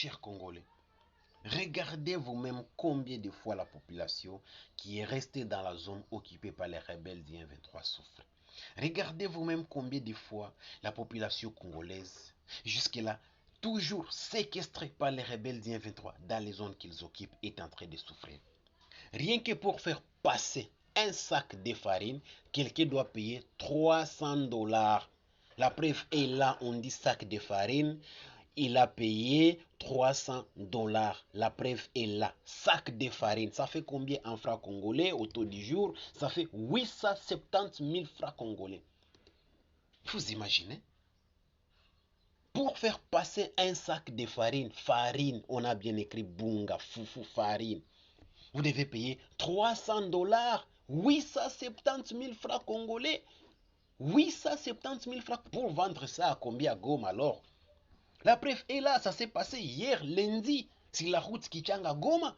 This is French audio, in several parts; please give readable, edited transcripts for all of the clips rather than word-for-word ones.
chers Congolais, regardez vous-même combien de fois la population qui est restée dans la zone occupée par les rebelles du M23 souffre. Regardez vous-même combien de fois la population congolaise, jusque-là, toujours séquestrée par les rebelles du M23 dans les zones qu'ils occupent, est en train de souffrir. Rien que pour faire passer un sac de farine, quelqu'un doit payer 300 dollars. La preuve est là, on dit sac de farine. Il a payé 300 dollars. La preuve est là. Sac de farine. Ça fait combien en francs congolais au taux du jour? Ça fait 870 000 francs congolais. Vous imaginez? Pour faire passer un sac de farine, on a bien écrit bunga, foufou, farine. Vous devez payer 300 dollars, 870 000 francs congolais. 870 000 francs pour vendre ça à combien à Goma alors? La preuve est là, ça s'est passé hier lundi sur la route Kichanga-Goma,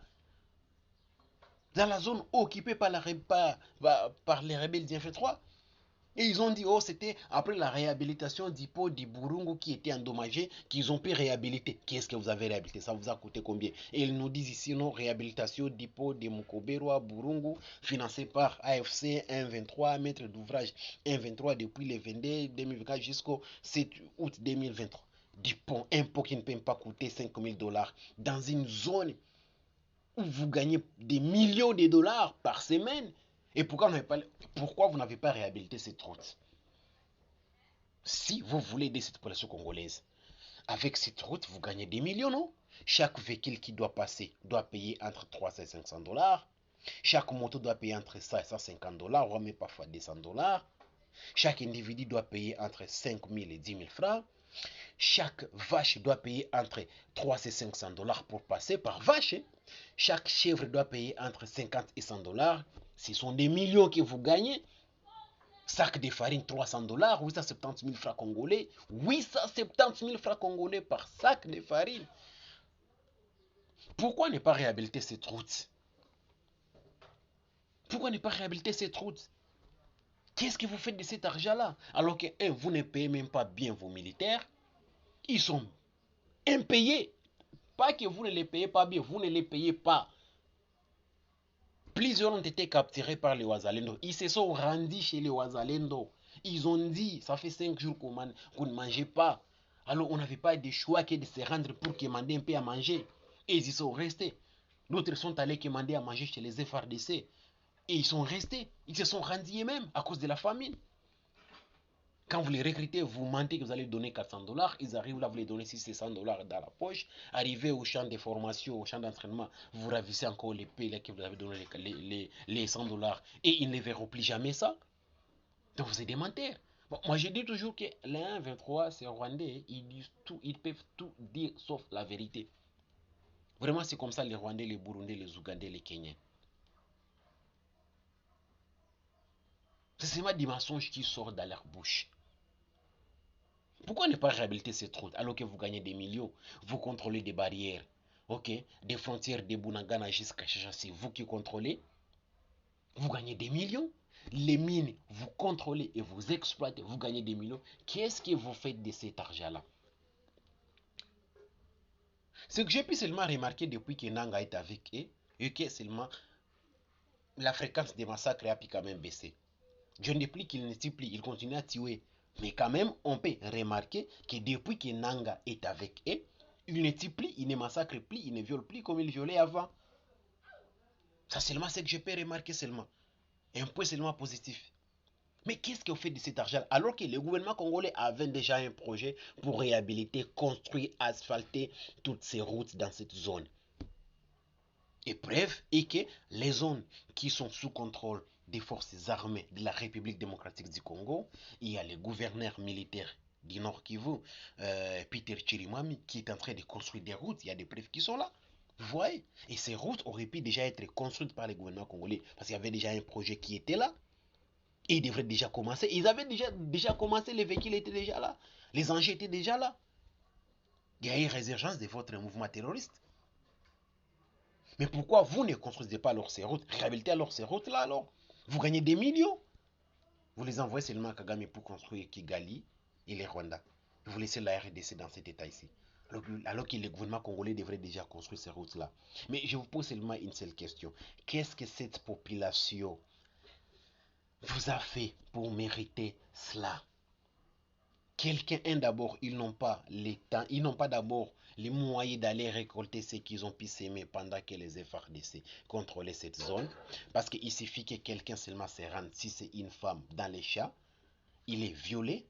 dans la zone occupée par les rebelles du F3. Et ils ont dit, oh, c'était après la réhabilitation du pont du Burungu qui était endommagé, qu'ils ont pu réhabiliter. Qu'est-ce que vous avez réhabilité? Ça vous a coûté combien? Et ils nous disent ici, non, réhabilitation du pont de Mukoberwa, Burungu, financé par AFC 1,23, maître d'ouvrage 1,23 depuis le 22 2024 jusqu'au 7 août 2023. Du pont, un pont qui ne peut pas coûter 5 000 dollars dans une zone où vous gagnez des millions de dollars par semaine. Et pourquoi vous n'avez pas réhabilité cette route? Si vous voulez aider cette population congolaise, avec cette route, vous gagnez des millions, non? Chaque véhicule qui doit passer doit payer entre 300 et 500 dollars. Chaque moto doit payer entre 100 et 150 dollars, voire même parfois 200 dollars. Chaque individu doit payer entre 5 000 et 10 000 francs. Chaque vache doit payer entre 300 et 500 dollars pour passer par vache. Chaque chèvre doit payer entre 50 et 100 dollars. Ce sont des millions que vous gagnez. Sac de farine, 300 dollars, 870 000 francs congolais. 870 000 francs congolais par sac de farine. Pourquoi ne pas réhabiliter cette route? Pourquoi ne pas réhabiliter cette route? Qu'est-ce que vous faites de cet argent-là? Alors que, vous ne payez même pas bien vos militaires. Ils sont impayés. Pas que vous ne les payez pas bien, vous ne les payez pas. Plusieurs ont été capturés par les Ouazalendo. Ils se sont rendus chez les Ouazalendo. Ils ont dit, ça fait 5 jours qu'on ne mangeait pas. Alors on n'avait pas de choix que de se rendre pour commander un peu à manger. Et ils y sont restés. D'autres sont allés commander à manger chez les FRDC. Et ils sont restés. Ils se sont rendus eux-mêmes à cause de la famine. Quand vous les recrutez, vous mentez que vous allez donner 400 dollars. Ils arrivent là, vous les donnez 600 dollars dans la poche. Arrivez au champ de formation, au champ d'entraînement, vous ravissez encore les pays que vous avez donné les 100 dollars. Et ils ne verront plus jamais ça. Donc vous êtes des menteurs. Bon, moi je dis toujours que les 1,23 c'est Rwandais. Ils disent tout, ils peuvent tout dire sauf la vérité. Vraiment, c'est comme ça les Rwandais, les Burundais, les Ougandais, les Kenyans. C'est seulement des mensonges qui sortent dans leur bouche. Pourquoi ne pas réhabiliter cette route alors que vous gagnez des millions? Vous contrôlez des barrières, ok? Des frontières de Bunagana jusqu'à Chacha, c'est vous qui contrôlez. Vous gagnez des millions. Les mines, vous contrôlez et vous exploitez, vous gagnez des millions. Qu'est-ce que vous faites de cet argent-là? Ce que j'ai pu seulement remarquer depuis que Nanga est avec eux, et que seulement la fréquence des massacres a pu quand même baisser. Je ne dis plus qu'il ne tue plus, il continue à tuer. Mais quand même, on peut remarquer que depuis que Nanga est avec eux, il ne tue plus, il ne massacre plus, il ne viole plus comme il violait avant. Ça seulement c'est que je peux remarquer seulement. Un point seulement positif. Mais qu'est-ce qu'on fait de cet argent alors que le gouvernement congolais avait déjà un projet pour réhabiliter, construire, asphalter toutes ces routes dans cette zone. Et preuve est que les zones qui sont sous contrôle des forces armées de la République démocratique du Congo, il y a le gouverneur militaire du Nord Kivu, Peter Chirimwami, qui est en train de construire des routes. Il y a des preuves qui sont là. Vous voyez? Et ces routes auraient pu déjà être construites par le gouvernement congolais parce qu'il y avait déjà un projet qui était là. Et ils devraient déjà commencer. Ils avaient déjà commencé, les véhicules étaient déjà là. Les engins étaient déjà là. Il y a une résurgence de votre mouvement terroriste. Mais pourquoi vous ne construisez pas alors ces routes? Réhabilitez alors ces routes-là alors. Vous gagnez des millions. Vous les envoyez seulement à Kagame pour construire Kigali et les Rwanda. Vous laissez la RDC dans cet état ici. Alors que le gouvernement congolais devrait déjà construire ces routes-là. Mais je vous pose seulement une seule question. Qu'est-ce que cette population vous a fait pour mériter cela? Quelqu'un, d'abord, ils n'ont pas les temps, ils n'ont pas d'abord les moyens d'aller récolter ce qu'ils ont pu s'aimer pendant que les FARDC contrôlaient cette zone. Parce qu'il suffit que quelqu'un seulement se rende, si c'est une femme, dans les champs, il est violé.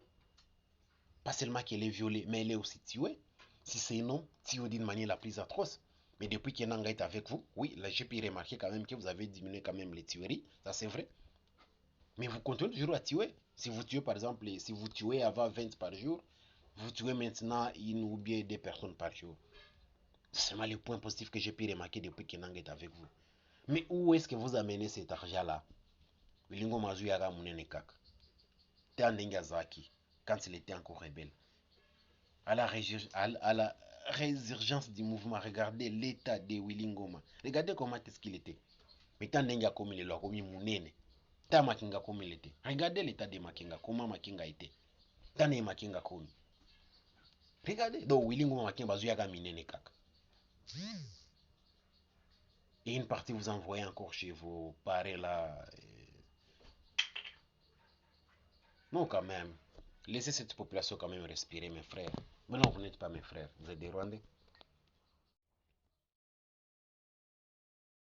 Pas seulement qu'elle est violée, mais elle est aussi tuée. Si c'est non, tuée d'une manière la plus atroce. Mais depuis que Nanga est avec vous, oui, là j'ai pu remarquer quand même que vous avez diminué quand même les tueries, ça c'est vrai. Mais vous continuez toujours à tuer. Si vous tuez par exemple, si vous tuez avant 20 par jour, vous tuez maintenant une ou bien deux personnes par jour. C'est seulement le point positif que j'ai pu remarquer depuis que Nanga est avec vous. Mais où est-ce que vous amenez cet argent-là? Bilingo Mazuyara Munenekak. Zaki, quand il était encore rebelle. À la résurgence du mouvement, regardez l'état de Willy Ngoma. Regardez comment est-ce qu'il était. Mais tant n'enga comme il est là, comme il mounene. Tant Makinga comme il était. Regardez l'état de Makinga, comment Makinga était. Tant n'est Makinga comme. Regardez. Donc Willy Ngoma Makinga bazuyaga minene kaka. Et une partie vous envoyez encore chez vos parents là. Non quand même. Laissez cette population quand même respirer mes frères. Maintenant vous n'êtes pas mes frères, vous êtes des Rwandais.